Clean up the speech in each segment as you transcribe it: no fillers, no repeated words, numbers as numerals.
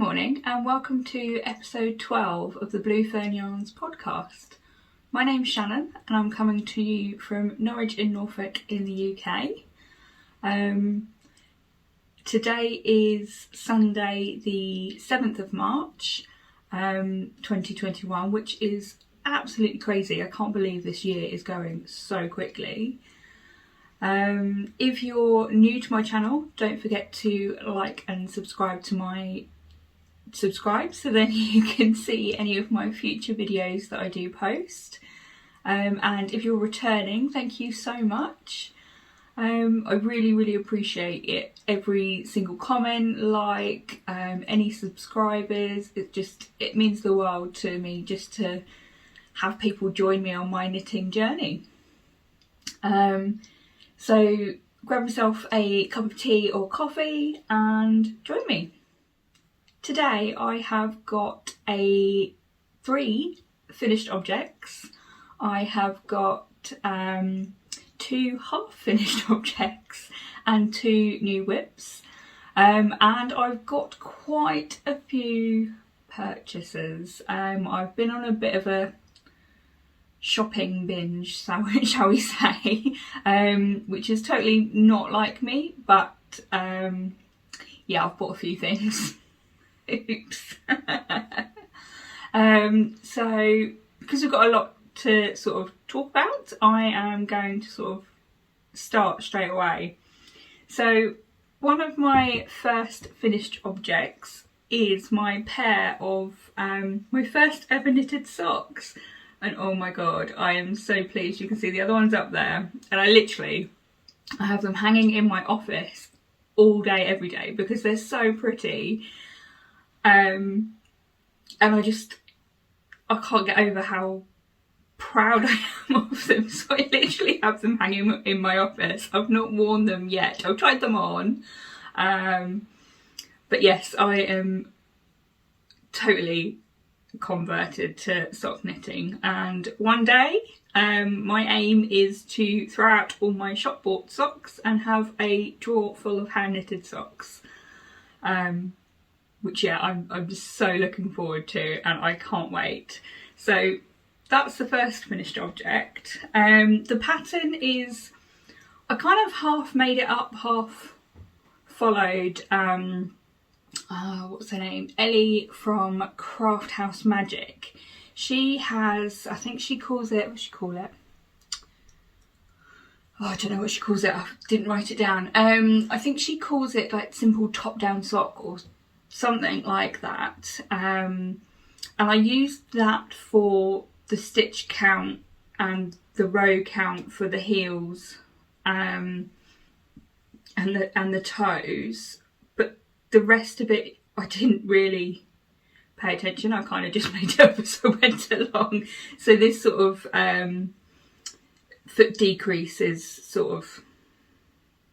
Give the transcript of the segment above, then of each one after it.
morning and welcome to episode 12 of the Blue Fern Yarns podcast. My name's Shannon and I'm coming to you from Norwich in Norfolk in the UK. Today is Sunday the 7th of March 2021, which is absolutely crazy. I can't believe this year is going so quickly. If you're new to my channel, don't forget to like and subscribe so then you can see any of my future videos that I do post. And if you're returning, thank you so much. I really appreciate it. Every single comment, like, any subscribers, it means the world to me just to have people join me on my knitting journey. So grab yourself a cup of tea or coffee and join me. Today I have got 3 finished objects. I have got 2 half finished objects and 2 new whips. And I've got quite a few purchases. I've been on a bit of a shopping binge, shall we say, which is totally not like me, but yeah, I've bought a few things. Oops. So because we've got a lot to sort of talk about, I am going to sort of start straight away. So one of my first finished objects is my pair of my first ever knitted socks. And oh my god, I am so pleased. You can see the other ones up there. And I have them hanging in my office all day, every day, because they're so pretty. And I can't get over how proud I am of them. So I literally have them hanging in my office. I've not worn them yet. I've tried them on. But yes, I am totally converted to sock knitting, and one day my aim is to throw out all my shop bought socks and have a drawer full of hand knitted socks, which yeah, I'm just so looking forward to, and I can't wait. So that's the first finished object. The pattern is, I kind of half made it up, half followed what's her name? Ellie from Craft House Magic. She has, I think she calls it, what she call it? Oh, I don't know what she calls it. I didn't write it down. I think she calls it like simple top down sock or something like that. And I used that for the stitch count and the row count for the heels, and the toes. The rest of it, I didn't really pay attention. I kind of just made it up as I went along. So this sort of foot decrease is sort of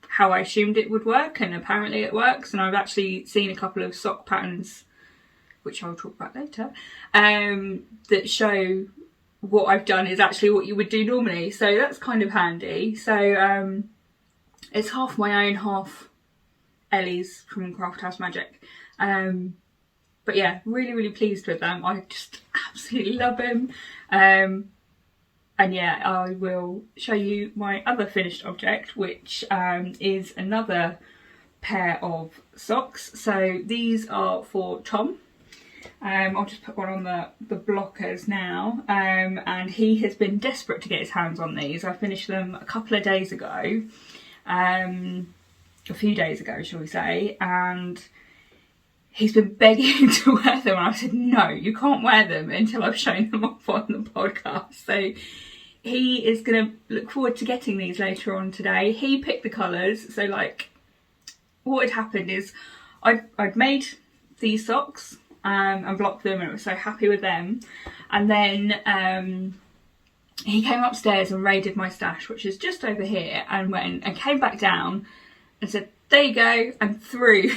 how I assumed it would work, and apparently it works. And I've actually seen a couple of sock patterns, which I'll talk about later, that show what I've done is actually what you would do normally. So that's kind of handy. So it's half my own, half Ellie's from Craft House Magic. But yeah, really pleased with them. I just absolutely love them. And yeah, I will show you my other finished object, which is another pair of socks. So these are for Tom. I'll just put one on the blockers now. And he has been desperate to get his hands on these. I finished them a couple of days ago. A few days ago, shall we say, and he's been begging to wear them, and I said, no, you can't wear them until I've shown them off on the podcast. So he is going to look forward to getting these later on today. He picked the colours. So like what had happened is I'd made these socks and blocked them, and I was so happy with them. And then he came upstairs and raided my stash, which is just over here, and went and came back down and said, there you go, and threw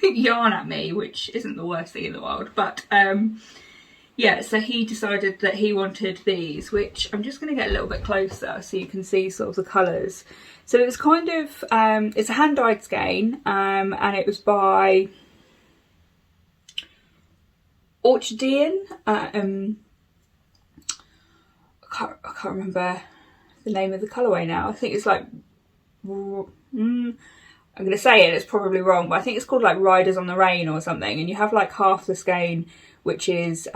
yarn at me, which isn't the worst thing in the world. But yeah, so he decided that he wanted these, which I'm just going to get a little bit closer so you can see sort of the colours. So it's kind of, it's a hand-dyed skein, and it was by Orchidean. I can't remember the name of the colourway now. I think it's like, I'm going to say it, it's probably wrong, but I think it's called like Riders on the Rain or something. And you have like half the skein, which is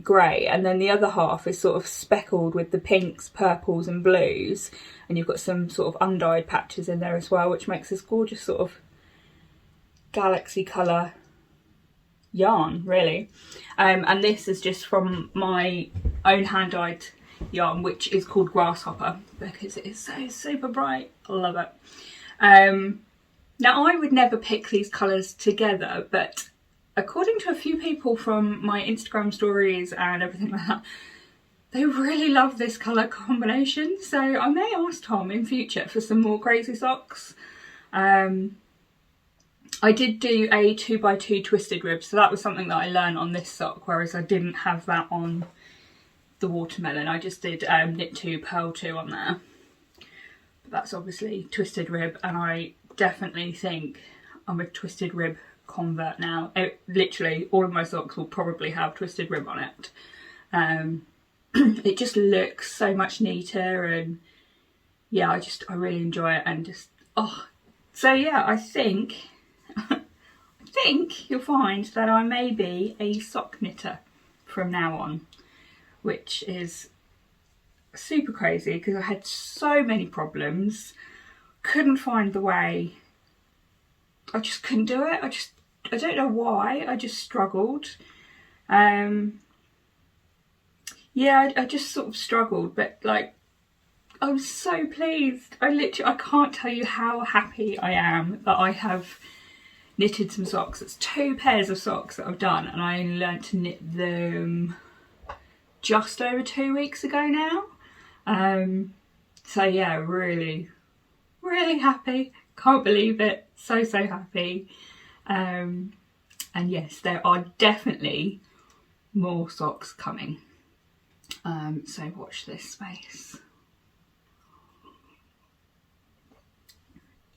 grey, and then the other half is sort of speckled with the pinks, purples and blues. And you've got some sort of undyed patches in there as well, which makes this gorgeous sort of galaxy colour yarn, really. And this is just from my own hand-dyed yarn, which is called Grasshopper, because it is so super bright. I love it. Now I would never pick these colours together, but according to a few people from my Instagram stories and everything like that, they really love this colour combination. So I may ask Tom in future for some more crazy socks. I did do a 2x2 twisted rib, so that was something that I learned on this sock, whereas I didn't have that on the watermelon. I just did knit 2, purl 2 on there. But that's obviously twisted rib, and I definitely think I'm a twisted rib convert now. Literally all of my socks will probably have twisted rib on it. It just looks so much neater, and yeah, I really enjoy it, and just so yeah, I think you'll find that I may be a sock knitter from now on, which is super crazy because I had so many problems, couldn't find the way, I just couldn't do it. I don't know why, I just struggled. Yeah, I just sort of struggled, but like, I was so pleased. I can't tell you how happy I am that I have knitted some socks. It's 2 pairs of socks that I've done, and I only learnt to knit them just over 2 weeks ago now. So yeah, really, really happy. Can't believe it. So happy. And yes, there are definitely more socks coming. So watch this space.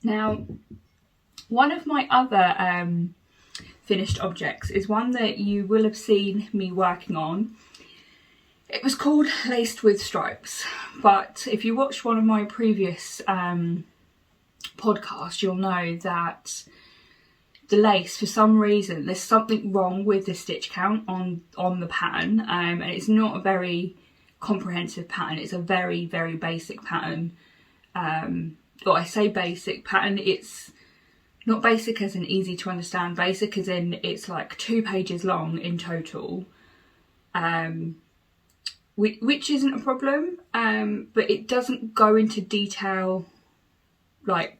Now, one of my other finished objects is one that you will have seen me working on. It was called Laced with Stripes, but if you watched one of my previous podcasts, you'll know that the lace, for some reason, there's something wrong with the stitch count on the pattern, and it's not a very comprehensive pattern. It's a very, very basic pattern. Or I say basic pattern, it's not basic as in easy to understand, basic as in it's like 2 pages long in total, which isn't a problem, but it doesn't go into detail. Like,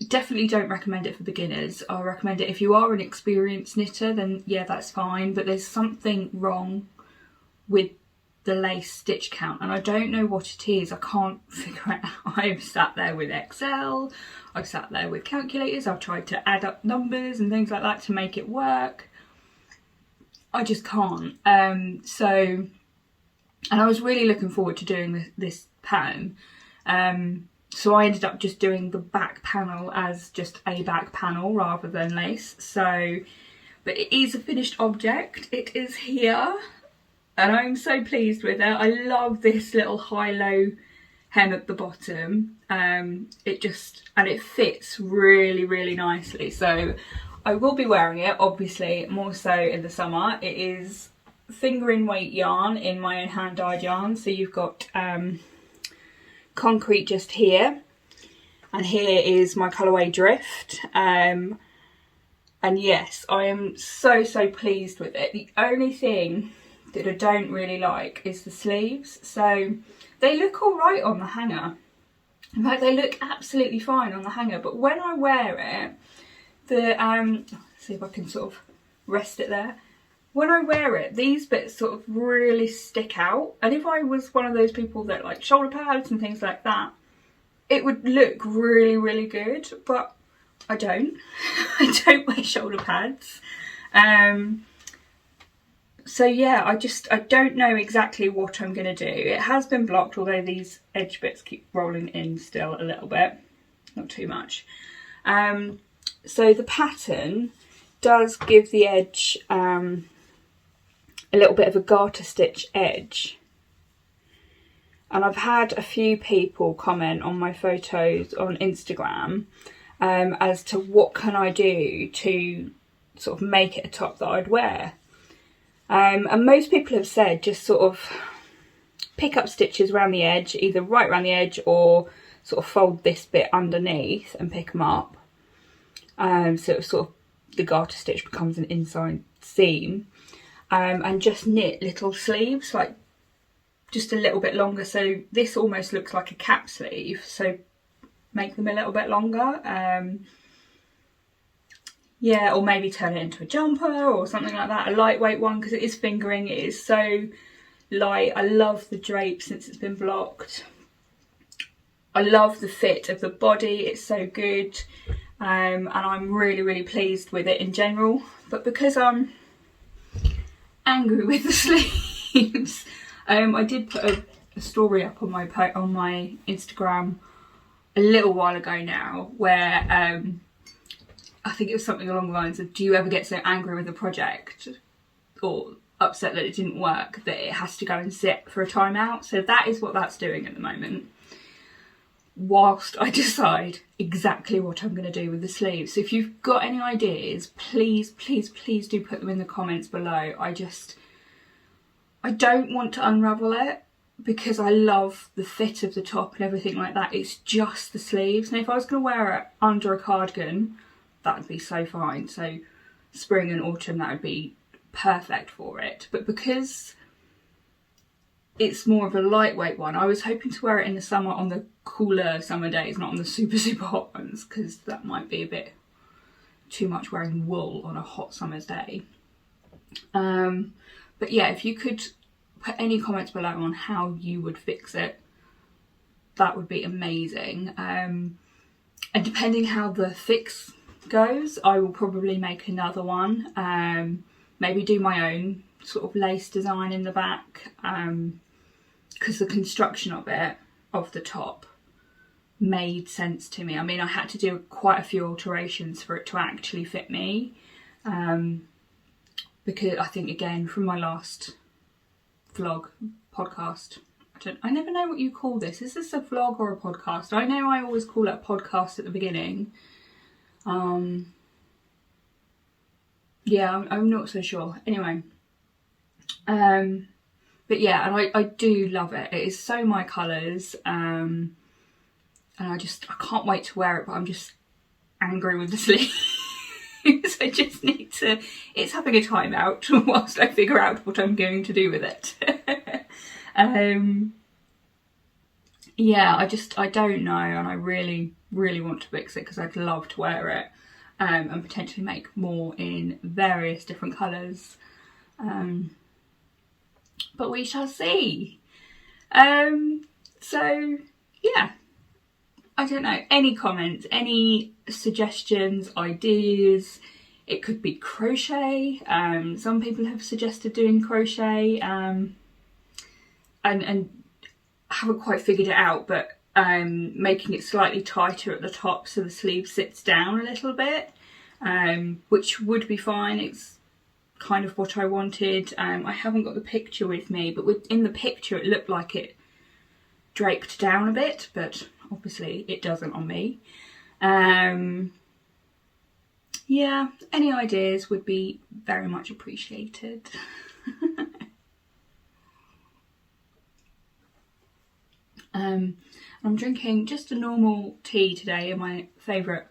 definitely don't recommend it for beginners. I recommend it if you are an experienced knitter, then yeah, that's fine, but there's something wrong with the lace stitch count, and I don't know what it is. I can't figure it out. I've sat there with Excel, I've sat there with calculators, I've tried to add up numbers and things like that to make it work. I just can't. And I was really looking forward to doing this pattern. So I ended up just doing the back panel as just a back panel rather than lace. So, but it is a finished object. It is here. And I'm so pleased with it. I love this little high-low hem at the bottom. It fits really, really nicely. So I will be wearing it, obviously, more so in the summer. It is fingering weight yarn in my own hand-dyed yarn. So you've got concrete just here. And here is my colourway Drift. And yes, I am so pleased with it. The only thing that I don't really like is the sleeves. So they look all right on the hanger. In fact, they look absolutely fine on the hanger, but when I wear it, let's see if I can sort of rest it there. When I wear it, these bits sort of really stick out, and if I was one of those people that like shoulder pads and things like that, it would look really, really good, but I don't. I don't wear shoulder pads. So yeah, I don't know exactly what I'm going to do. It has been blocked, although these edge bits keep rolling in still a little bit. Not too much. So the pattern does give the edge a little bit of a garter stitch edge. And I've had a few people comment on my photos on Instagram as to what can I do to sort of make it a top that I'd wear. And most people have said just sort of pick up stitches around the edge, either right around the edge or sort of fold this bit underneath and pick them up. So it sort of the garter stitch becomes an inside seam. And just knit little sleeves, like just a little bit longer. So this almost looks like a cap sleeve, so make them a little bit longer. Yeah, or maybe turn it into a jumper or something like that, a lightweight one, because it is fingering. It is so light. I love the drape since it's been blocked. I love the fit of the body, it's so good. And I'm really, really pleased with it in general. But because I'm angry with the sleeves, I did put a story up on my Instagram a little while ago now, where I think it was something along the lines of, do you ever get so angry with a project or upset that it didn't work that it has to go and sit for a timeout? So that is what that's doing at the moment, whilst I decide exactly what I'm going to do with the sleeves. So if you've got any ideas, please, please, please do put them in the comments below. I don't want to unravel it because I love the fit of the top and everything like that. It's just the sleeves. And if I was going to wear it under a cardigan, that would be so fine. So spring and autumn, that would be perfect for it. But because it's more of a lightweight one, I was hoping to wear it in the summer on the cooler summer days, not on the super, super hot ones, because that might be a bit too much wearing wool on a hot summer's day. But yeah, if you could put any comments below on how you would fix it, that would be amazing. And depending how the fix goes, I will probably make another one. Maybe do my own sort of lace design in the back, because the construction of it, of the top, made sense to me. I mean, I had to do quite a few alterations for it to actually fit me, because I think, again, from my last vlog, podcast, I never know what you call this. Is this a vlog or a podcast? I know I always call it a podcast at the beginning. Yeah, I'm not so sure. Anyway, but yeah, and I do love it. It is so my colours, and I can't wait to wear it, but I'm just angry with the sleeves. I just need to, it's having a time out whilst I figure out what I'm going to do with it. Yeah, I don't know, and I really, really want to fix it because I'd love to wear it, and potentially make more in various different colours. But we shall see. So yeah, I don't know, any comments, any suggestions, ideas. It could be crochet. Some people have suggested doing crochet, and haven't quite figured it out, but making it slightly tighter at the top so the sleeve sits down a little bit, which would be fine. It's kind of what I wanted. I haven't got the picture with me, but in the picture it looked like it draped down a bit, but obviously it doesn't on me. Yeah, any ideas would be very much appreciated. I'm drinking just a normal tea today in my favourite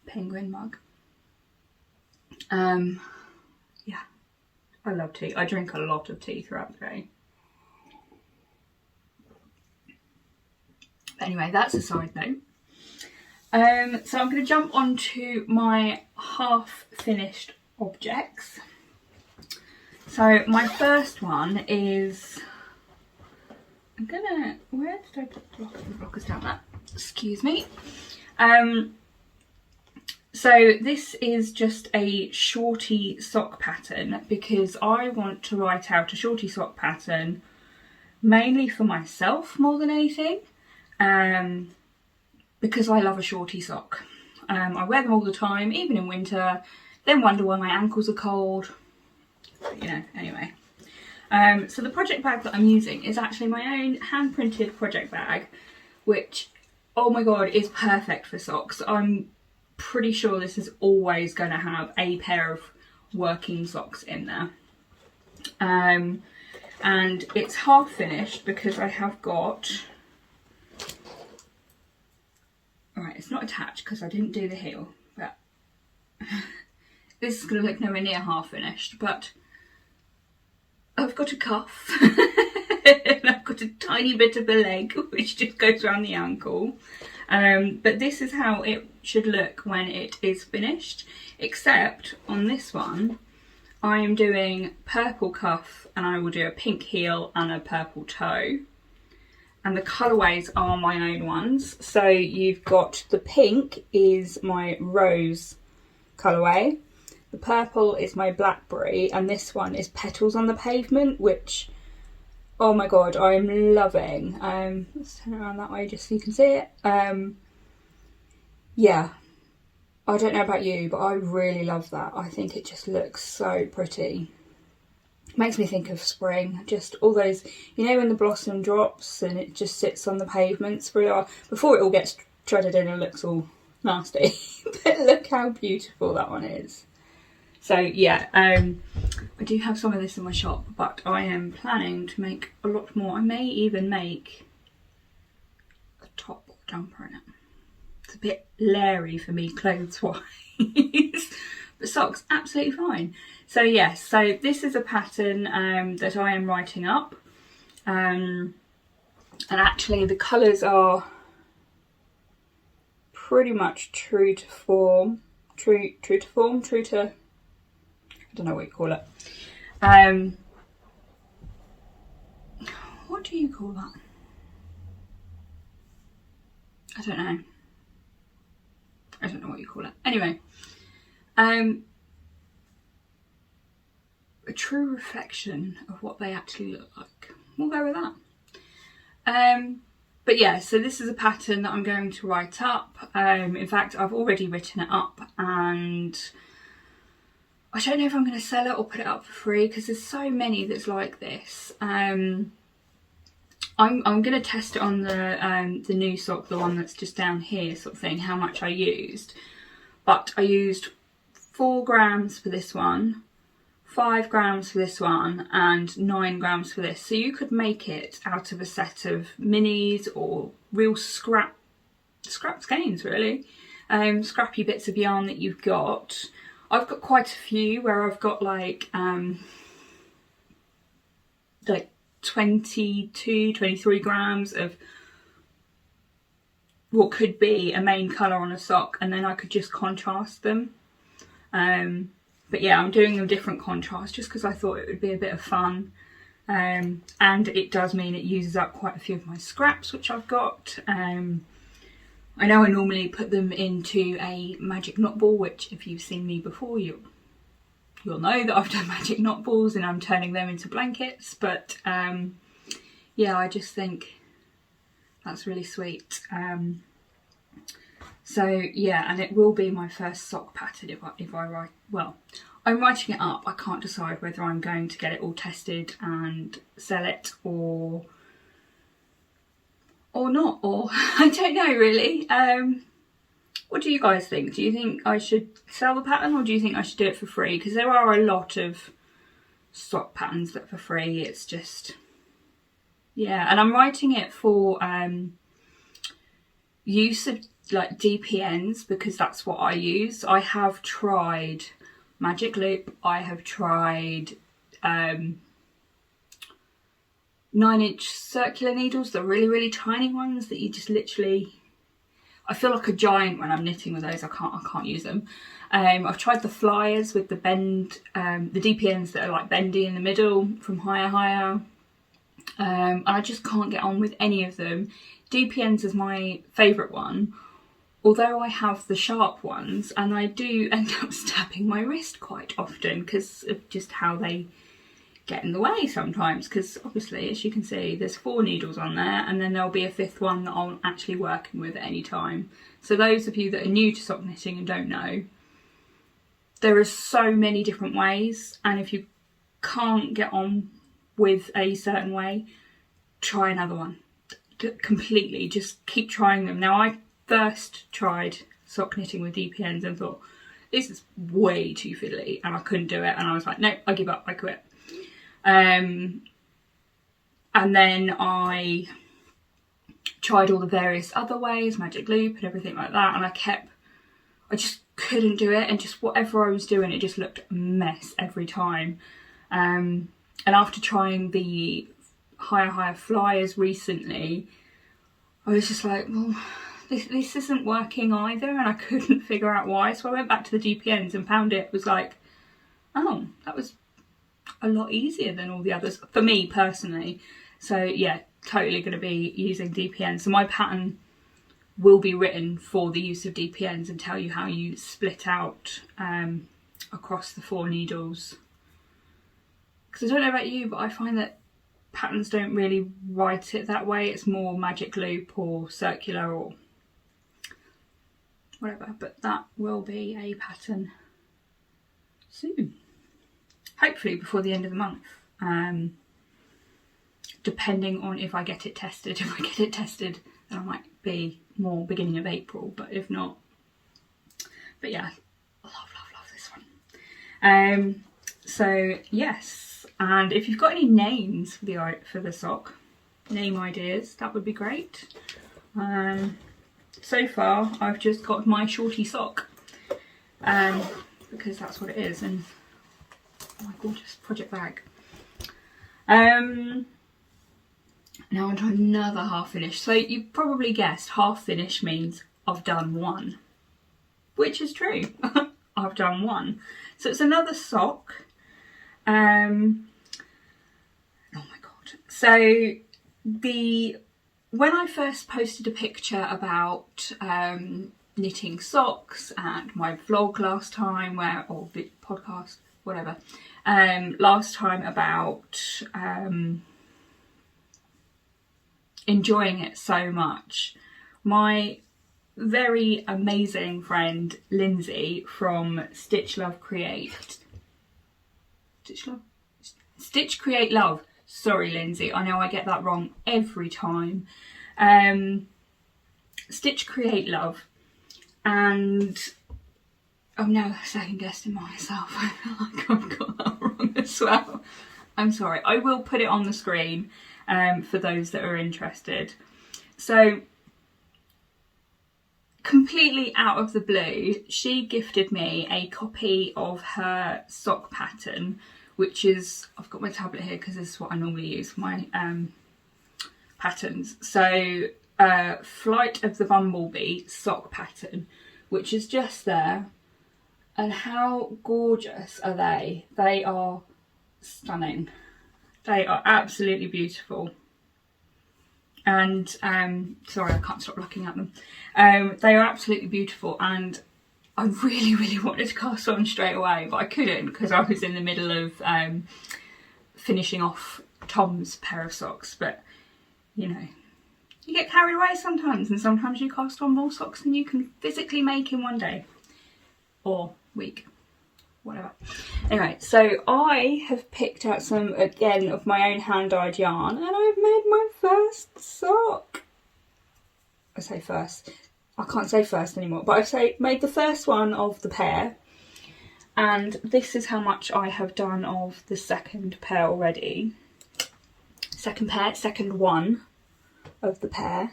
penguin mug. Yeah, I love tea. I drink a lot of tea throughout the day. But anyway, that's a side note. So I'm going to jump on to my half-finished objects. So my first one is, where did I put the blockers down there? Excuse me. So this is just a shorty sock pattern because I want to write out a shorty sock pattern mainly for myself more than anything. Because I love a shorty sock. I wear them all the time, even in winter. then wonder why my ankles are cold, you know, anyway. So the project bag that I'm using is actually my own hand printed project bag, which, oh my god, is perfect for socks. I'm pretty sure this is always going to have a pair of working socks in there. And it's half finished because I have got, alright, it's not attached because I didn't do the heel, but this is going to look nowhere near half finished, but I've got a cuff and I've got a tiny bit of a leg which just goes around the ankle. But this is how it should look when it is finished, except on this one I am doing purple cuff and I will do a pink heel and a purple toe. And the colourways are my own ones. So you've got the pink is my rose colourway, the purple is my blackberry, and this one is Petals on the Pavement, which, oh my god, I'm loving. Let's turn around that way just so you can see it. Yeah, I don't know about you, but I really love that. I think it just looks so pretty. Makes me think of spring, just all those, you know, when the blossom drops and it just sits on the pavements for a while before it all gets treaded in and looks all nasty. But look how beautiful that one is. So yeah, I do have some of this in my shop, but I am planning to make a lot more. I may even make a top or jumper in it. It's a bit leery for me clothes-wise, but socks, absolutely fine. So yes, so this is a pattern that I am writing up, and actually the colours are pretty much true to form, true to, I don't know what you call it. What do you call that? I don't know. I don't know what you call it. Anyway, a true reflection of what they actually look like. We'll go with that. But yeah, so this is a pattern that I'm going to write up. In fact, I've already written it up, and I don't know if I'm going to sell it or put it up for free because there's so many that's like this. I'm going to test it on the new sock, the one that's just down here, sort of thing, how much I used. But I used 4 grams for this one, 5 grams for this one, and 9 grams for this. So you could make it out of a set of minis or real scrap skeins, really. Scrappy bits of yarn that you've got. I've got quite a few where I've got like 22, 23 grams of what could be a main colour on a sock, and then I could just contrast them. But yeah, I'm doing them different contrasts just because I thought it would be a bit of fun. And it does mean it uses up quite a few of my scraps which I've got. I know I normally put them into a magic knot ball, which if you've seen me before, you'll know that I've done magic knot balls and I'm turning them into blankets. But yeah, I just think that's really sweet. So yeah, and it will be my first sock pattern if I write, well, I'm writing it up. I can't decide whether I'm going to get it all tested and sell it or not, or I don't know really. What do you guys think? Do you think I should sell the pattern or do you think I should do it for free? Because there are a lot of sock patterns that are for free. It's just, yeah, and I'm writing it for use of like DPNs because that's what I use. I have tried Magic Loop, I have tried 9-inch circular needles, the really tiny ones that you just literally, I feel like a giant when I'm knitting with those. I can't use them. I've tried the flyers with the bend, the DPNs that are like bendy in the middle from Higher, and I just can't get on with any of them. DPNs is my favourite one, although I have the sharp ones, and I do end up stabbing my wrist quite often because of just how they get in the way sometimes, because obviously, as you can see, there's 4 needles on there, and then there'll be a 5th one that I'm actually working with at any time. So those of you that are new to sock knitting and don't know, there are so many different ways, and if you can't get on with a certain way, try another one. Completely, just keep trying them. Now, I first tried sock knitting with DPNs and thought, this is way too fiddly, and I couldn't do it, and I was like, no, I give up, I quit. And then I tried all the various other ways, magic loop and everything like that, and I just couldn't do it, and just whatever I was doing, it just looked a mess every time. And after trying the higher flyers recently, I was just like, well, this isn't working either, and I couldn't figure out why. So I went back to the DPNs and found it was like, oh, that was a lot easier than all the others for me personally. So yeah, totally going to be using DPNs. So my pattern will be written for the use of DPNs and tell you how you split out across the 4 needles. Because I don't know about you, but I find that patterns don't really write it that way. It's more magic loop or circular or whatever, but that will be a pattern soon, hopefully before the end of the month, depending on if I get it tested. If I get it tested, then I might be more beginning of April, but if not, but yeah, love this one. So yes, and if you've got any names for the sock, name ideas, that would be great. So far, I've just got my Shorty Sock, because that's what it is, and oh my gorgeous project bag. Now onto another half finish. So you probably guessed half finish means I've done one, which is true. I've done one. So it's another sock. Oh my god. So when I first posted a picture about knitting socks and my vlog last time, or podcast, whatever, last time about enjoying it so much, my very amazing friend Lindsay from Stitch Create Love. Sorry, Lindsay, I know I get that wrong every time. Stitch Create Love, and I'm now second guessing myself. I feel like I've got that wrong as well. I'm sorry. I will put it on the screen for those that are interested. So, completely out of the blue, she gifted me a copy of her sock pattern, which is, I've got my tablet here because this is what I normally use for my patterns. So, Flight of the Bumblebee sock pattern, which is just there. And how gorgeous are they? They are stunning. They are absolutely beautiful. And, sorry, I can't stop looking at them. They are absolutely beautiful, and I really, really wanted to cast on straight away, but I couldn't because I was in the middle of finishing off Tom's pair of socks. But, you know, you get carried away sometimes, and sometimes you cast on more socks than you can physically make in one day. Or week. Whatever. Anyway, so I have picked out some, again, of my own hand-dyed yarn, and I've made my first sock. I say first. I can't say first anymore, but I've made the first one of the pair, and this is how much I have done of the second pair already. Second one of the pair.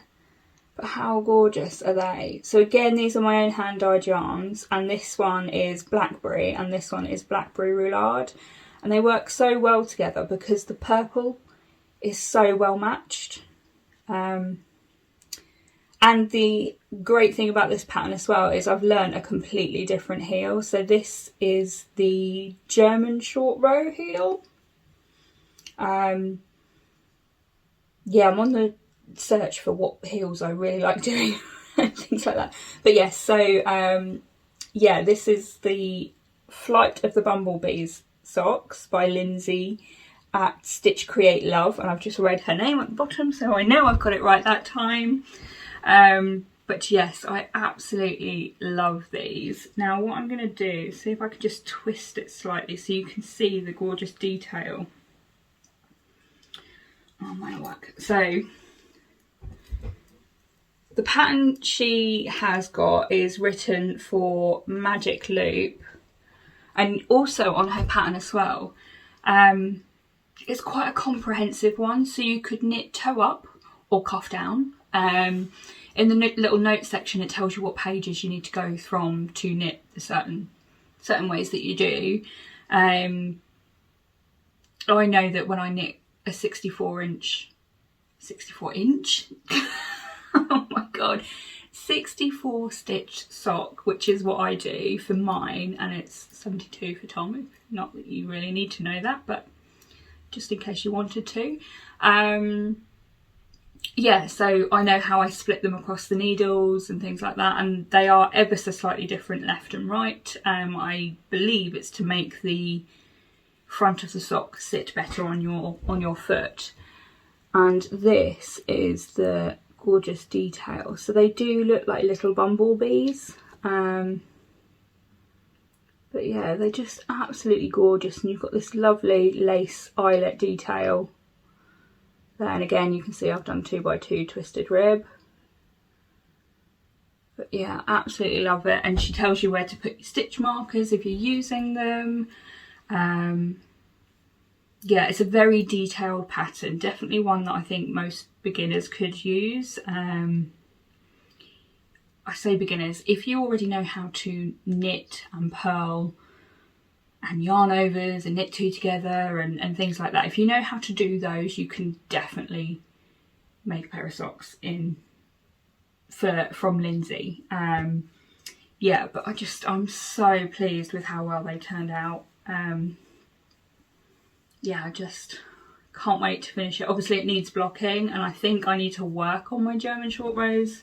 But how gorgeous are they? So again, these are my own hand-dyed yarns, and this one is Blackberry and this one is Blackberry Roulade, and they work so well together because the purple is so well matched. And the great thing about this pattern as well is I've learnt a completely different heel. So this is the German short row heel. Yeah, I'm on the search for what heels I really like doing and things like that. But yes, so yeah, this is the Flight of the Bumblebees socks by Lindsay at Stitch Create Love, and I've just read her name at the bottom, so I know I've got it right that time. But yes, I absolutely love these. Now what I'm going to do is see if I can just twist it slightly so you can see the gorgeous detail on my work. So the pattern she has got is written for Magic Loop, and also on her pattern as well. It's quite a comprehensive one, so you could knit toe up or cuff down. In the little notes section, it tells you what pages you need to go from to knit the certain ways that you do. I know that when I knit a 64 inch, oh my god, 64 stitch sock, which is what I do for mine, and it's 72 for Tom. Not that you really need to know that, but just in case you wanted to. Yeah, so I know how I split them across the needles and things like that, and they are ever so slightly different left and right. I believe it's to make the front of the sock sit better on your foot. And this is the gorgeous detail. So they do look like little bumblebees. But yeah, they're just absolutely gorgeous, and you've got this lovely lace eyelet detail. Then again, you can see I've done 2x2 twisted rib. But yeah, absolutely love it. And she tells you where to put your stitch markers if you're using them. Yeah, it's a very detailed pattern. Definitely one that I think most beginners could use. I say beginners, if you already know how to knit and purl and yarn overs and knit two together and things like that, if you know how to do those, you can definitely make a pair of socks from Lindsay. Yeah, but I'm so pleased with how well they turned out. Yeah, I just can't wait to finish it. Obviously it needs blocking, and I think I need to work on my German short rows,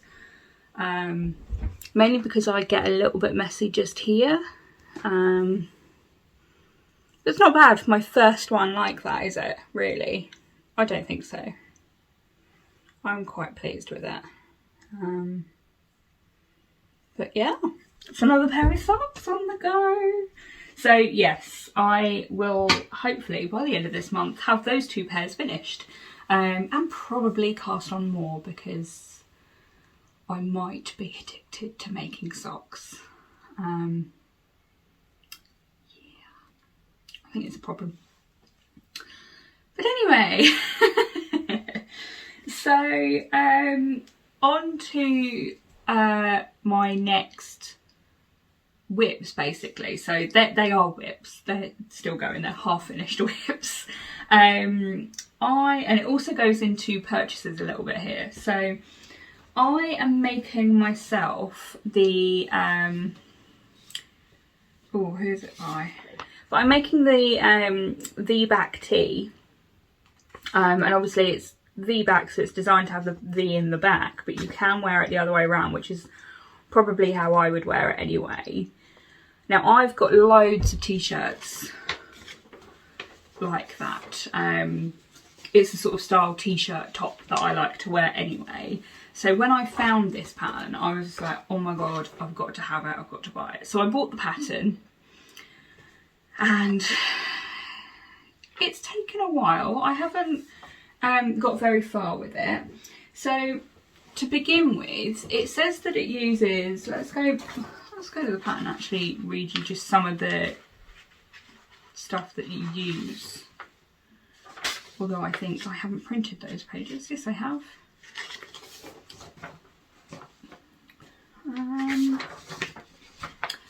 mainly because I get a little bit messy just here. It's not bad for my first one like that, is it? Really? I don't think so. I'm quite pleased with it. But yeah, it's another pair of socks on the go. So yes, I will hopefully by the end of this month have those two pairs finished, and probably cast on more, because I might be addicted to making socks. Yeah, I think it's a problem. But anyway, so on to my next whips, basically. So they are whips, they're still going, they're half finished whips. And it also goes into purchases a little bit here. So I am making myself the who's it by? But I'm making the V-back tee, and obviously it's V-back, so it's designed to have the V in the back, but you can wear it the other way around, which is probably how I would wear it anyway. Now I've got loads of t-shirts like that. It's the sort of style t-shirt top that I like to wear anyway. So when I found this pattern, I was like, oh my god, I've got to have it, I've got to buy it. So I bought the pattern, and it's taken a while. I haven't got very far with it. So to begin with, it says that it uses, let's go to the pattern, actually read you just some of the stuff that you use. Although I think I haven't printed those pages. Yes, I have.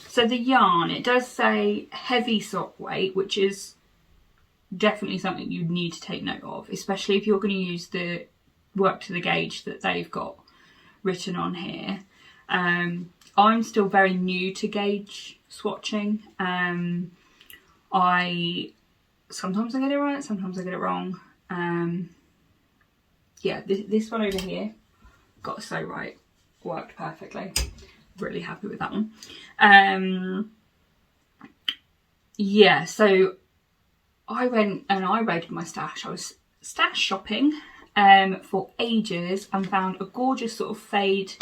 So the yarn, it does say heavy sock weight, which is definitely something you'd need to take note of, especially if you're going to use the work to the gauge that they've got written on here. I'm still very new to gauge swatching. Sometimes I get it right, sometimes I get it wrong. Yeah, this one over here got so right, worked perfectly. Really happy with that one. Yeah, so I went and I raided my stash. I was stash shopping for ages and found a gorgeous sort of fade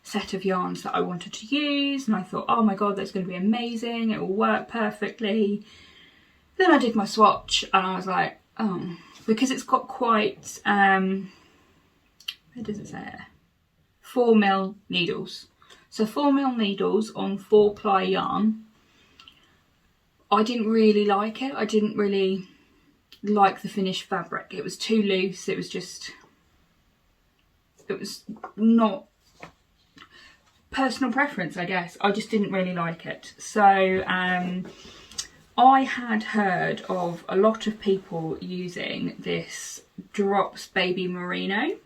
set of yarns that I wanted to use, and I thought, oh my god, that's going to be amazing, it will work perfectly. Then I did my swatch and I was like, oh, because it's got quite, where does it say it? 4mm needles. So 4mm needles on 4-ply yarn. I didn't really like it. I didn't really like the finished fabric. It was too loose. It was just, it was not personal preference, I guess. I just didn't really like it. So I had heard of a lot of people using this Drops Baby Merino.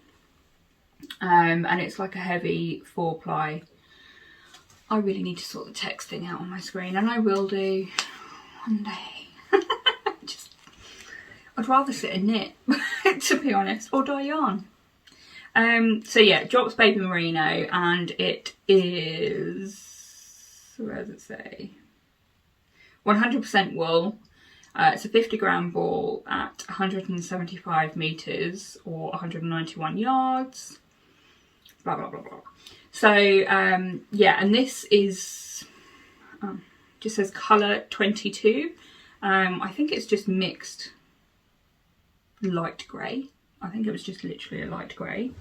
And it's like a heavy 4-ply. I really need to sort the texting out on my screen, and I will do one day. I'd rather sit and knit, to be honest, or dye yarn. So yeah, Drops Baby Merino, and it is, where does it say? 100% wool. It's a 50-gram ball at 175 metres or 191 yards. Blah, blah, blah, blah. So, yeah, and this is, just says colour 22. I think it's just mixed light grey. I think it was just literally a light grey.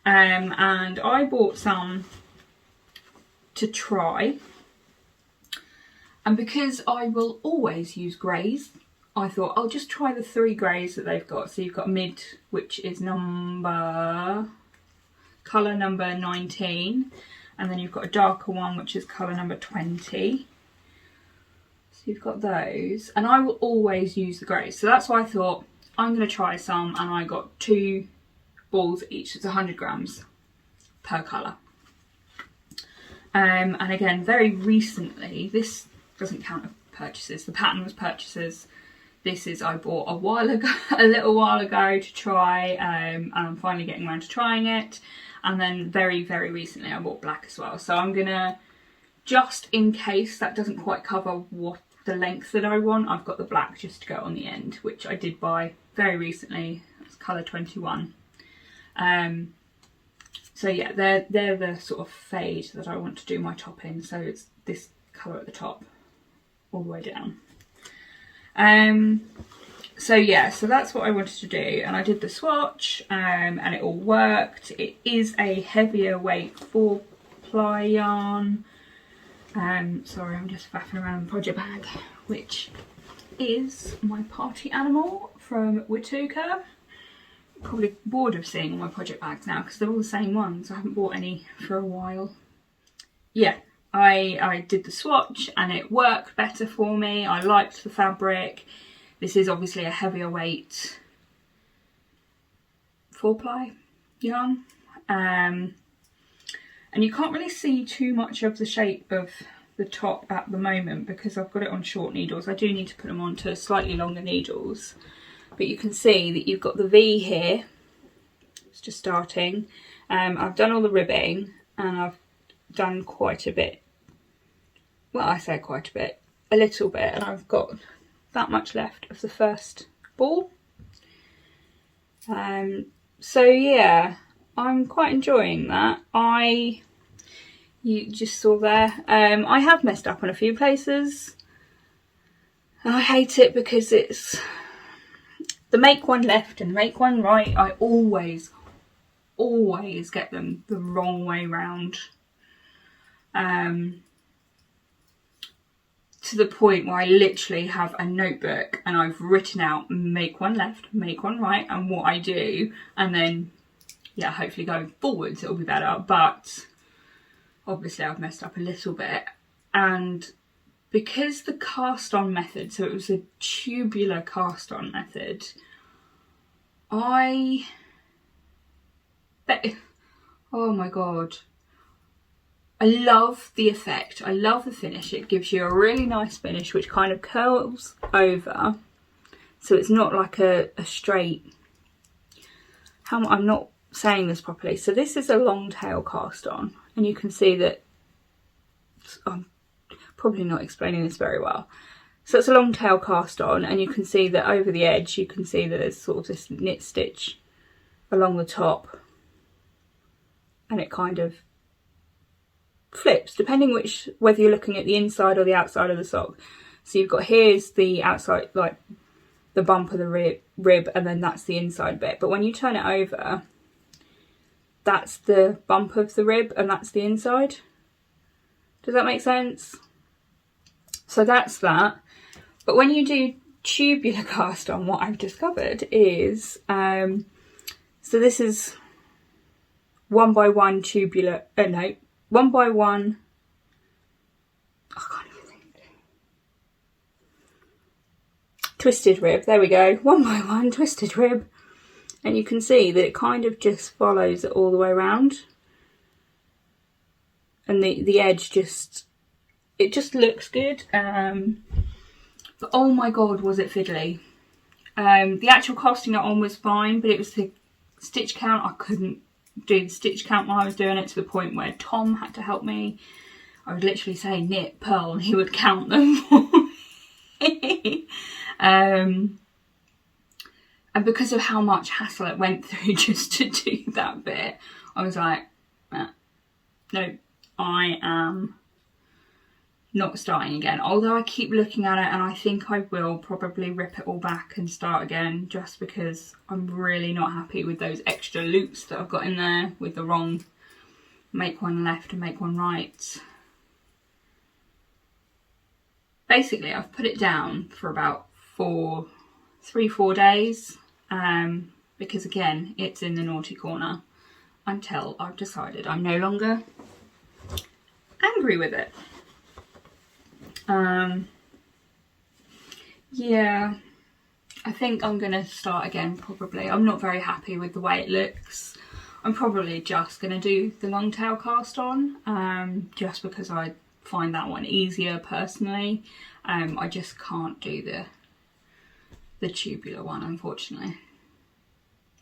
And I bought some to try. And because I will always use greys, I thought I'll just try the 3 greys that they've got. So you've got mid, which is colour number 19, and then you've got a darker one which is colour number 20. So you've got those, and I will always use the greys, so that's why I thought I'm going to try some, and I got 2 balls each. It's 100 grams per colour. And again, very recently, this doesn't count as purchases, the pattern was purchases. This is, I bought a while ago, a little while ago to try, and I'm finally getting around to trying it. And then very, very recently I bought black as well. So I'm gonna, just in case that doesn't quite cover what the length that I want, I've got the black just to go on the end, which I did buy very recently. It's colour 21. So yeah, they're the sort of fade that I want to do my top in. So it's this colour at the top, all the way down. So yeah, so that's what I wanted to do, and I did the swatch, and it all worked. It is a heavier weight 4-ply yarn. Sorry, I'm just faffing around the project bag, which is my party animal from Wituka. Probably bored of seeing all my project bags now because they're all the same ones. I haven't bought any for a while. Yeah, I did the swatch and it worked better for me. I liked the fabric. This is obviously a heavier weight 4-ply yarn. And you can't really see too much of the shape of the top at the moment because I've got it on short needles. I do need to put them onto slightly longer needles. But you can see that you've got the V here. It's just starting. I've done all the ribbing and I've done quite a bit. Well, I say quite a bit. A little bit. And I've got that much left of the first ball. So yeah, I'm quite enjoying that. You just saw there, I have messed up on a few places. I hate it because it's the make one left and the make one right. I always get them the wrong way round. To the point where I literally have a notebook and I've written out make one left, make one right, and what I do, and then yeah, hopefully going forwards it'll be better. But obviously I've messed up a little bit, and because the cast on method, so it was a tubular cast on method, oh my god, I love the effect, I love the finish. It gives you a really nice finish which kind of curls over, so it's not like a straight, I'm not saying this properly. So this is a long tail cast on, and you can see that, I'm probably not explaining this very well. So it's a long tail cast on, and you can see that over the edge, you can see that there's sort of this knit stitch along the top, and it kind of flips, depending whether you're looking at the inside or the outside of the sock. So you've got, here's the outside, like the bump of the rib, and then that's the inside bit. But when you turn it over, that's the bump of the rib and that's the inside. Does that make sense? So that's that. But when you do tubular cast on, what I've discovered is, so this is 1x1 tubular, no, 1x1, I can't even think. Twisted rib, there we go, 1x1 twisted rib. And you can see that it kind of just follows it all the way around. And the edge just, it just looks good. But oh my god, was it fiddly. The actual casting it on was fine, but it was the stitch count. I couldn't do the stitch count while I was doing it, to the point where Tom had to help me. I would literally say knit, purl, and he would count them for me. And because of how much hassle it went through just to do that bit, I was like, no, I am not starting again. Although I keep looking at it, and I think I will probably rip it all back and start again, just because I'm really not happy with those extra loops that I've got in there with the wrong make one left and make one right. Basically, I've put it down for about 4 days, because again, it's in the naughty corner until I've decided I'm no longer angry with it. Yeah, I think I'm gonna start again probably. I'm not very happy with the way it looks. I'm probably just gonna do the long tail cast on, just because I find that one easier personally. I just can't do the tubular one, unfortunately.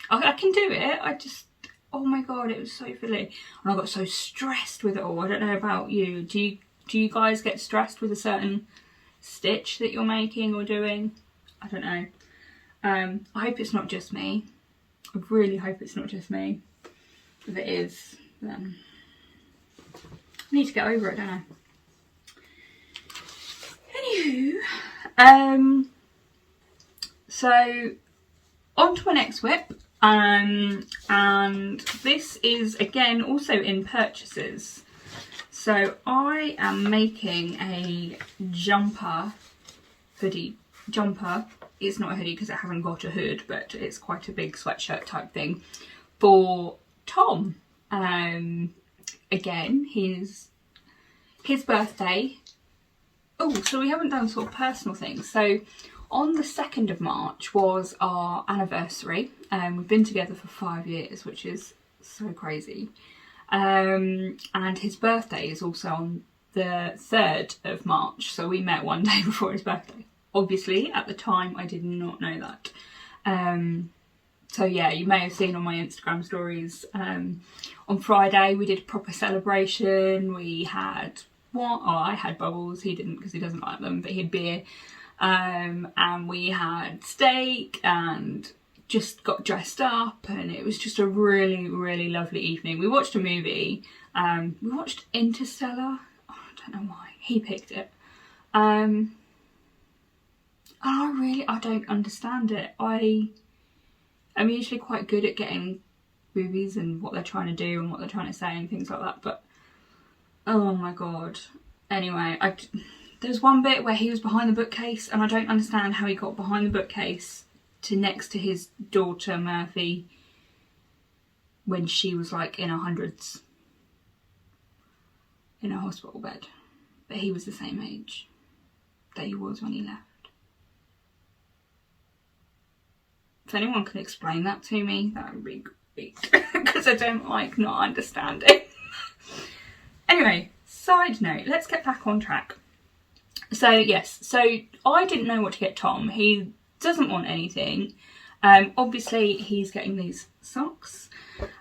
I can do it, I just, oh my god, it was so fiddly. And I got so stressed with it all. I don't know about you. Do you guys get stressed with a certain stitch that you're making or doing? I don't know. I hope it's not just me. I really hope it's not just me. If it is, then I need to get over it, don't I? Anywho, so on to my next whip, and this is again also in purchases. So I am making a hoodie jumper. It's not a hoodie because I haven't got a hood, but it's quite a big sweatshirt type thing for Tom. Again, his birthday. Oh, so we haven't done sort of personal things. So on the 2nd of March was our anniversary. We've been together for 5 years, which is so crazy. And his birthday is also on the 3rd of March. So we met one day before his birthday. Obviously, at the time, I did not know that. So yeah, you may have seen on my Instagram stories, on Friday we did a proper celebration. We had, I had bubbles, he didn't because he doesn't like them, but he had beer. And we had steak and just got dressed up, and it was just a really, really lovely evening. We watched a movie. We watched Interstellar. Oh, I don't know why. He picked it. And I don't understand it. I'm usually quite good at getting movies and what they're trying to do and what they're trying to say and things like that, but oh my god. Anyway, there's one bit where he was behind the bookcase, and I don't understand how he got behind the bookcase to next to his daughter Murphy when she was like in her hundreds in a hospital bed, but he was the same age that he was when he left. If anyone can explain that to me, that would be great, because I don't like not understanding. Anyway, side note, let's get back on track. So yes, so I didn't know what to get Tom. He doesn't want anything. Obviously he's getting these socks.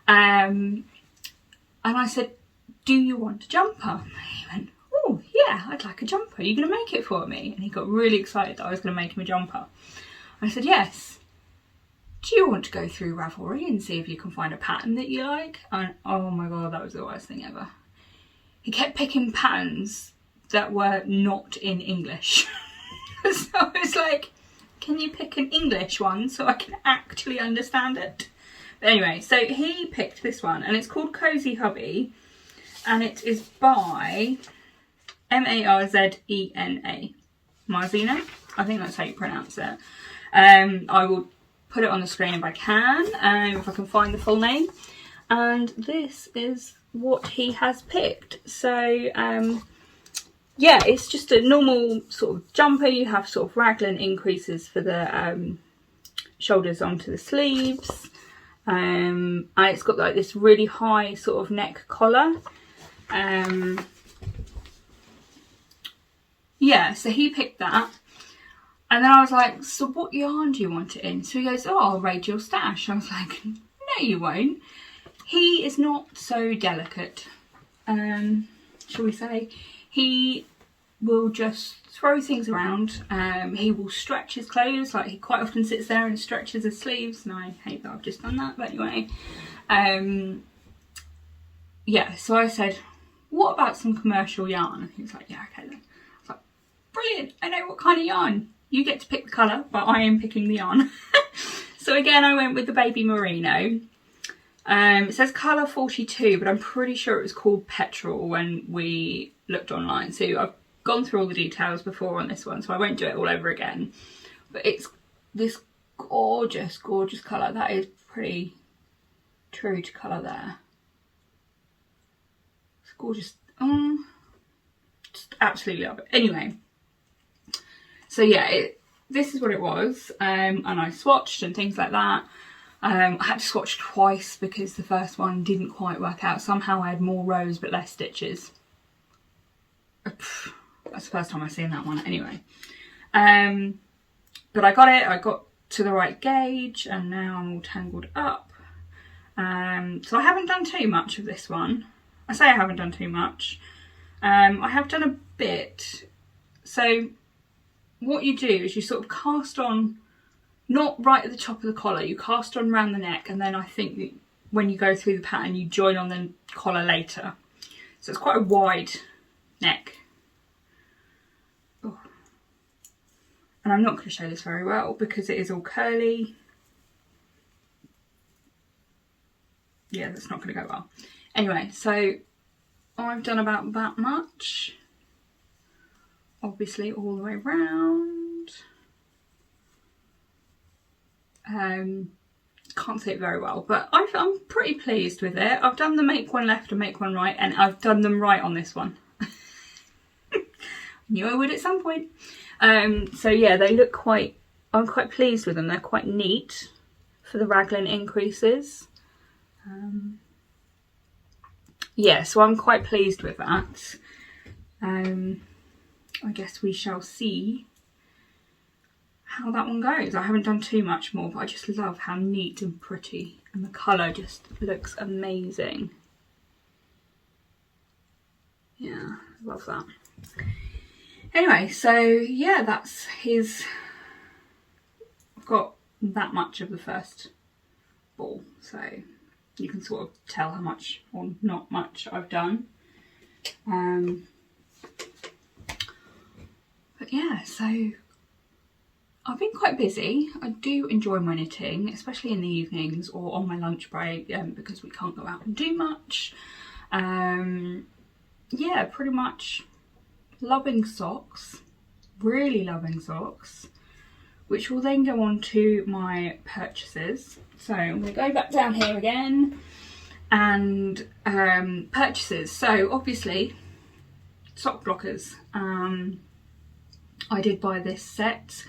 And I said, do you want a jumper? And he went, oh yeah, I'd like a jumper. Are you going to make it for me? And he got really excited that I was going to make him a jumper. I said, yes. Do you want to go through Ravelry and see if you can find a pattern that you like? And oh my god, that was the worst thing ever. he kept picking patterns that were not in English. So I was like, can you pick an English one so I can actually understand it? But anyway, so he picked this one, and it's called Cosy Hubby, and it is by Marzena. Marzena? I think that's how you pronounce it. I will put it on the screen if I can, if I can find the full name. And this is what he has picked. So yeah, it's just a normal sort of jumper. You have sort of raglan increases for the shoulders onto the sleeves, and it's got like this really high sort of neck collar. Yeah, so he picked that, and then I was like, so what yarn do you want it in? So he goes, oh, I'll raid your stash. I was like, no you won't. He is not so delicate, shall we say. He will just throw things around. He will stretch his clothes, like he quite often sits there and stretches his sleeves, and I hate that I've just done that, but anyway. Yeah, so I said, what about some commercial yarn? And he was like, yeah, okay then. I was like, brilliant, I know what kind of yarn. You get to pick the colour, but I am picking the yarn. So again, I went with the baby merino. It says colour 42, but I'm pretty sure it was called Petrol when we looked online. So I've gone through all the details before on this one, so I won't do it all over again. But it's this gorgeous, gorgeous colour. That is pretty true to colour there. It's gorgeous. Just absolutely love it. Anyway, so yeah, this is what it was. And I swatched and things like that. I had to swatch twice because the first one didn't quite work out. Somehow I had more rows but less stitches. That's the first time I've seen that one anyway. But I got it, I got to the right gauge, and now I'm all tangled up. So I haven't done too much of this one. I say I haven't done too much. I have done a bit. So what you do is you sort of cast on, not right at the top of the collar, you cast on around the neck, and then I think that when you go through the pattern you join on the collar later. So it's quite a wide neck. Oh. And I'm not going to show this very well because it is all curly. Yeah, that's not going to go well. Anyway, so I've done about that much. Obviously all the way around. Can't see it very well, but I'm pretty pleased with it. I've done the make one left and make one right, and I've done them right on this one. Knew I would at some point. So yeah, they look quite, I'm quite pleased with them. They're quite neat for the raglan increases. Yeah, so I'm quite pleased with that. I guess we shall see how that one goes. I haven't done too much more, but I just love how neat and pretty, and the colour just looks amazing. Yeah, love that. Anyway, so yeah, that's his. I've got that much of the first ball, so you can sort of tell how much or not much I've done. But yeah, so I've been quite busy. I do enjoy my knitting, especially in the evenings or on my lunch break, because we can't go out and do much. Yeah, pretty much loving socks, really loving socks, which will then go on to my purchases. So I'm going to go back down here again and purchases. So obviously sock blockers. I did buy this set.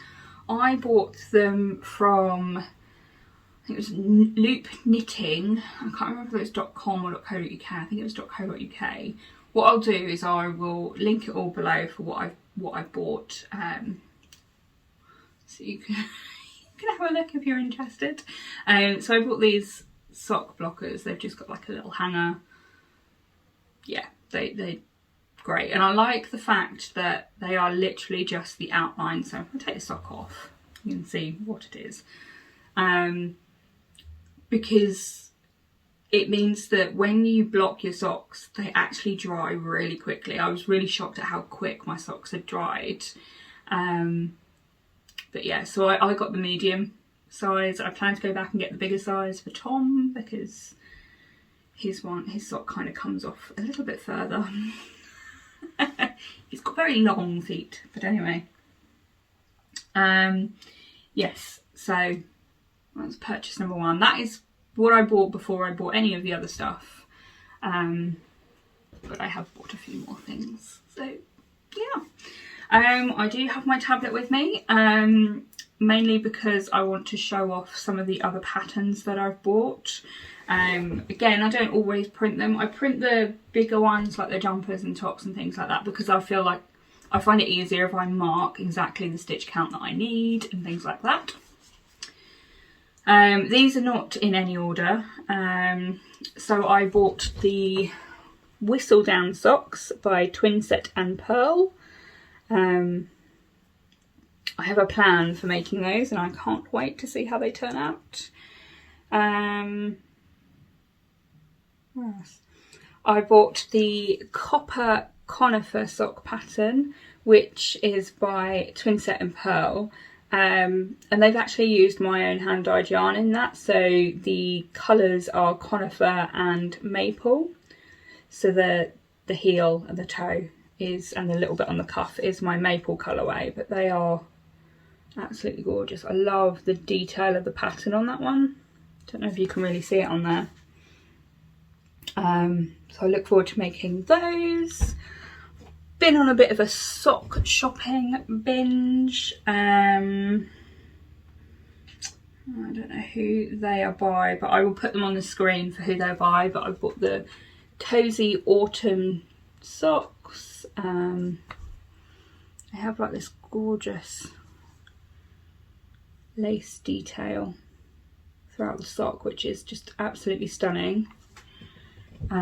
I bought them from, I think it was Loop Knitting. I can't remember if it was .com or .co.uk. I think it was .co.uk. What I'll do is I will link it all below for what I bought, so you can have a look if you're interested. So I bought these sock blockers. They've just got like a little hanger. Yeah, they're great, and I like the fact that they are literally just the outline. So if I take the sock off, you can see what it is, because it means that when you block your socks, they actually dry really quickly. I was really shocked at how quick my socks had dried. But yeah, so I got the medium size. I plan to go back and get the bigger size for Tom because his sock kind of comes off a little bit further. He's got very long feet, but anyway. Yes, so that's purchase number 1. That is what I bought before I bought any of the other stuff. But I have bought a few more things. So yeah. I do have my tablet with me, mainly because I want to show off some of the other patterns that I've bought. Again, I don't always print them. I print the bigger ones like the jumpers and tops and things like that because I feel like I find it easier if I mark exactly the stitch count that I need and things like that. These are not in any order. So I bought the Whistledown socks by Twinset&Purl. I have a plan for making those and I can't wait to see how they turn out. What else? I bought the copper Conifer sock pattern, which is by Twinset&Purl. And they've actually used my own hand dyed yarn in that, so the colours are Conifer and maple. So the heel and the toe is, and the little bit on the cuff is my maple colourway, but they are absolutely gorgeous. I love the detail of the pattern on that one. Don't know if you can really see it on there. So I look forward to making those. Been on a bit of a sock shopping binge. I don't know who they are by, but I will put them on the screen for who they're by. But I bought the Cosy Autumn Socks. They have like this gorgeous lace detail throughout the sock, which is just absolutely stunning. So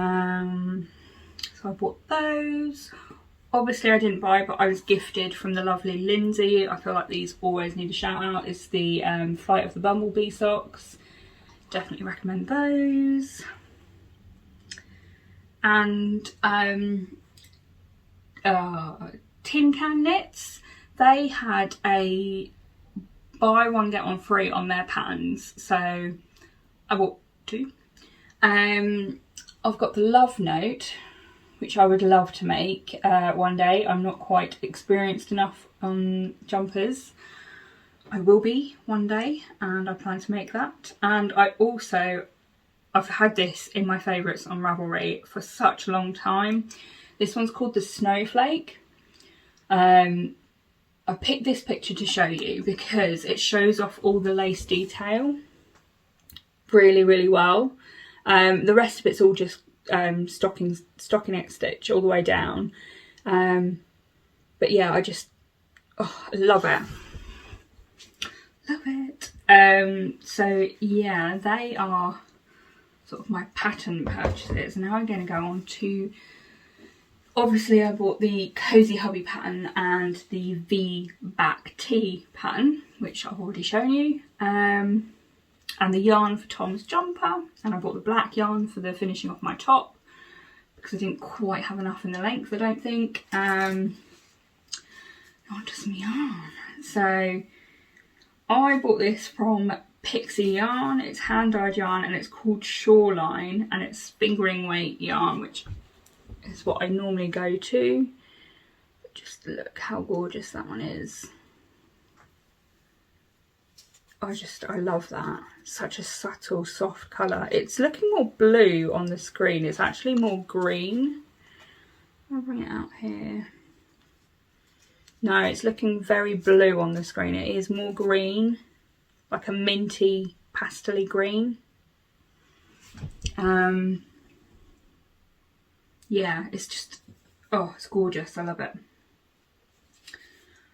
I bought those. Obviously I didn't buy, but I was gifted from the lovely Lindsay. I feel like these always need a shout out. It's the Flight of the Bumblebee socks. Definitely recommend those. And Tin Can Knits. They had a buy one get one free on their patterns, so I bought 2. I've got the Love Note, which I would love to make one day. I'm not quite experienced enough on jumpers. I will be one day, and I plan to make that. And I've had this in my favourites on Ravelry for such a long time. This one's called the Snowflake. I picked this picture to show you because it shows off all the lace detail really, really well. The rest of it's all just stockinette stitch all the way down. But yeah, I love it. Love it. So yeah, they are sort of my pattern purchases. Now I'm going to go on to, obviously I bought the Cozy Hubby pattern and the V back T pattern, which I've already shown you. And the yarn for Tom's jumper, and I bought the black yarn for the finishing off my top because I didn't quite have enough in the length, I don't think. Not just some yarn. So I bought this from Pixie Yarn. It's hand dyed yarn and it's called Shoreline, and it's fingering weight yarn, which is what I normally go to. But just look how gorgeous that one is. I love that. Such a subtle, soft colour. It's looking more blue on the screen. It's actually more green. I'll bring it out here. No, it's looking very blue on the screen. It is more green, like a minty, pastel-y green. Yeah, it's just, it's gorgeous. I love it.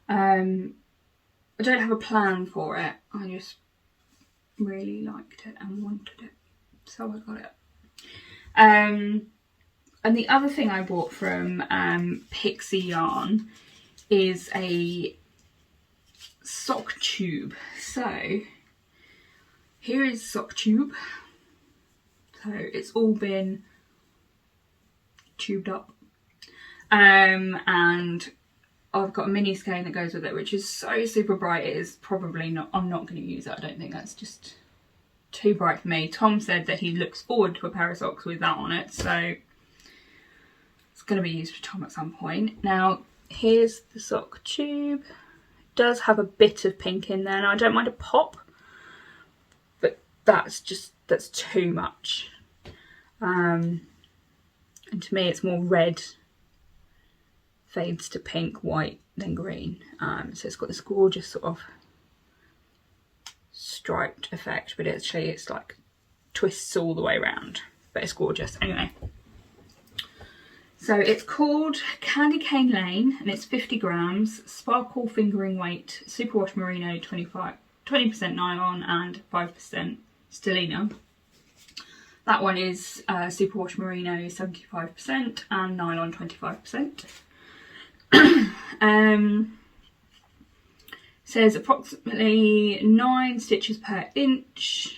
I don't have a plan for it. I just really liked it and wanted it, so I got it. And the other thing I bought from Pixie Yarn is a sock tube. So here is sock tube. So it's all been tubed up. And I've got a mini skein that goes with it, which is so super bright. It is probably not, I'm not going to use it. I don't think that's just too bright for me. Tom said that he looks forward to a pair of socks with that on it, so it's going to be used for Tom at some point. Now, here's the sock tube. It does have a bit of pink in there, and I don't mind a pop, but that's too much. And to me, it's more red fades to pink, white, then green. So it's got this gorgeous sort of striped effect, but actually it's like twists all the way around, but it's gorgeous. Anyway, so it's called Candy Cane Lane, and it's 50 grams, sparkle fingering weight, superwash merino, 20% nylon and 5% stellina. That one is superwash merino 75% and nylon 25%. Says approximately 9 stitches per inch,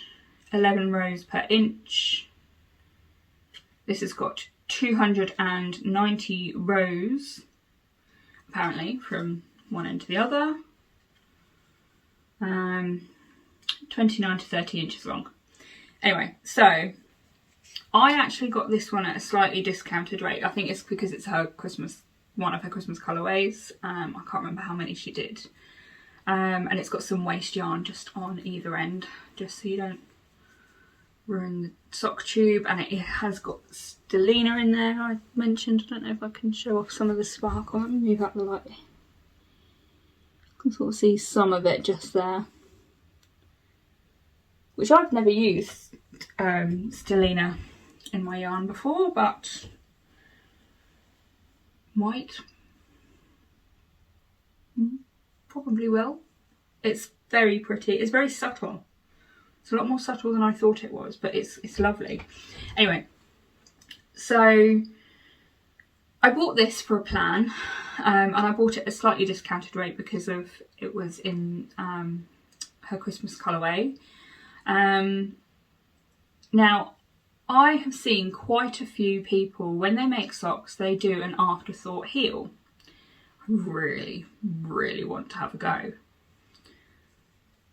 11 rows per inch. This has got 290 rows, apparently, from one end to the other. 29 to 30 inches long. Anyway, so I actually got this one at a slightly discounted rate. I think it's because it's her Christmas, one of her Christmas colourways. I can't remember how many she did. And it's got some waste yarn just on either end, just so you don't ruin the sock tube. And it has got stellina in there, I mentioned. I don't know if I can show off some of the sparkle. Let me move out the light. You can sort of see some of it just there, which I've never used stellina in my yarn before, but might. Probably will. It's very pretty. It's very subtle. It's a lot more subtle than I thought it was, but it's lovely. Anyway, so I bought this for a plan, and I bought it at a slightly discounted rate because of it was in her Christmas colourway. Now, I have seen quite a few people, when they make socks, they do an afterthought heel. I really, really want to have a go.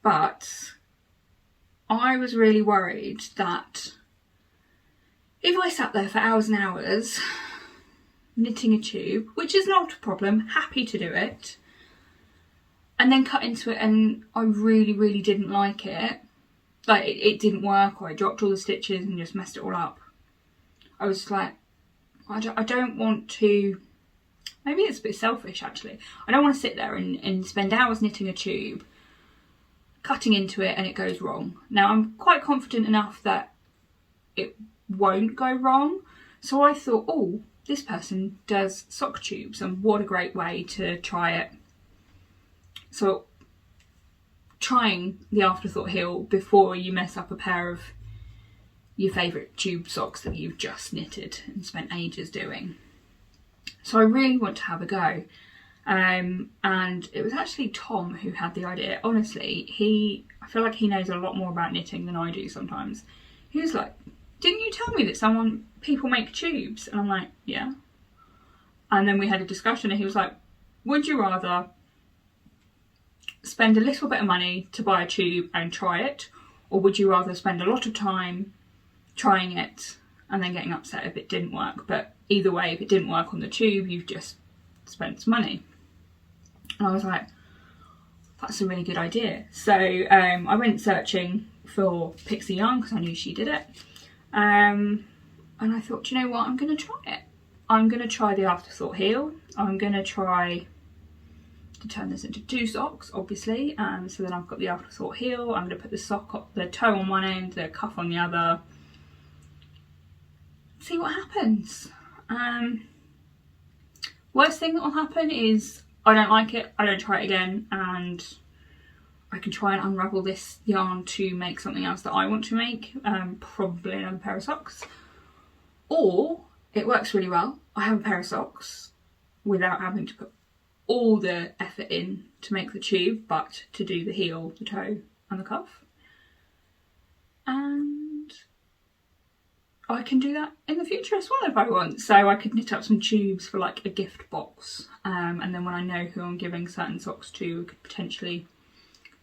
But I was really worried that if I sat there for hours and hours knitting a tube, which is not a problem, happy to do it, and then cut into it and I really, really didn't like it, like it didn't work, or I dropped all the stitches and just messed it all up. I was like, I don't want to. Maybe it's a bit selfish actually. I don't want to sit there and spend hours knitting a tube, cutting into it and it goes wrong. Now I'm quite confident enough that it won't go wrong. So I thought, oh, this person does sock tubes and what a great way to try it. So trying the afterthought heel before you mess up a pair of your favourite tube socks that you've just knitted and spent ages doing. So I really want to have a go. And it was actually Tom who had the idea. Honestly, I feel like he knows a lot more about knitting than I do sometimes. He was like, didn't you tell me that people make tubes? And I'm like, yeah. And then we had a discussion and he was like, would you rather spend a little bit of money to buy a tube and try it? Or would you rather spend a lot of time trying it and then getting upset if it didn't work? But either way, if it didn't work on the tube, you've just spent some money. And I was like, that's a really good idea. So I went searching for Pixie yarn because I knew she did it. And I thought, you know what, I'm going to try it. I'm going to try the afterthought heel. I'm going to try to turn this into 2 socks, obviously. So then I've got the afterthought heel. I'm going to put the toe on one end, the cuff on the other. See what happens. Worst thing that will happen is I don't like it, I don't try it again, and I can try and unravel this yarn to make something else that I want to make, probably another pair of socks. Or it works really well, I have a pair of socks without having to put all the effort in to make the tube, but to do the heel, the toe and the cuff. And I can do that in the future as well if I want. So I could knit up some tubes for like a gift box, and then when I know who I'm giving certain socks to, I could potentially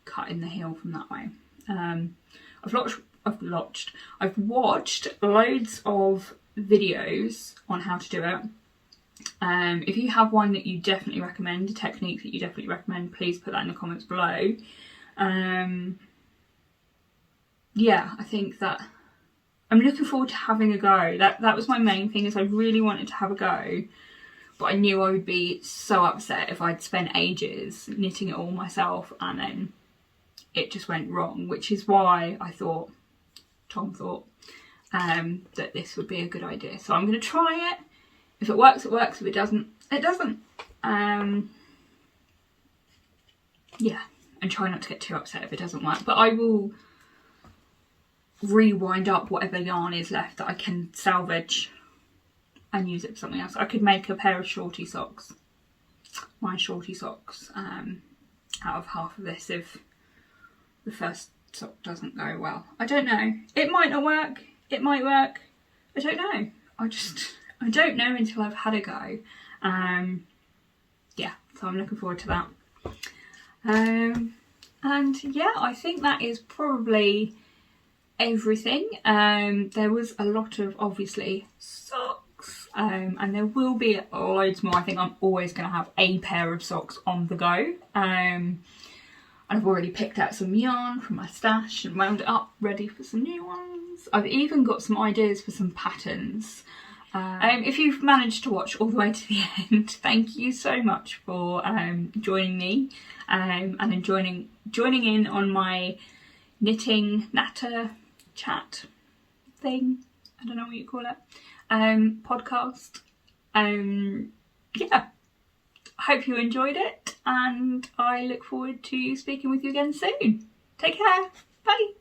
cut in the heel from that way. I've watched loads of videos on how to do it. If you have one that you definitely recommend, a technique that you definitely recommend, please put that in the comments below. Yeah, I think that I'm looking forward to having a go. That was my main thing, is I really wanted to have a go, but I knew I would be so upset if I'd spent ages knitting it all myself and then it just went wrong, which is why I thought, Tom thought, that this would be a good idea. So I'm going to try it. If it works, it works. If it doesn't, it doesn't. Yeah, and try not to get too upset if it doesn't work. But I will rewind up whatever yarn is left that I can salvage and use it for something else. I could make a pair of Shorty Socks, my Shorty Socks, out of half of this if the first sock doesn't go well. I don't know. It might not work. It might work. I don't know. I don't know until I've had a go. Yeah, so I'm looking forward to that. And yeah, I think that is probably everything. There was a lot of, obviously, socks, and there will be loads more. I think I'm always going to have a pair of socks on the go. I've already picked out some yarn from my stash and wound it up, ready for some new ones. I've even got some ideas for some patterns. If you've managed to watch all the way to the end, thank you so much for joining me and then joining in on my knitting natter chat thing. I don't know what you call it. Podcast. Yeah. I hope you enjoyed it, and I look forward to speaking with you again soon. Take care. Bye.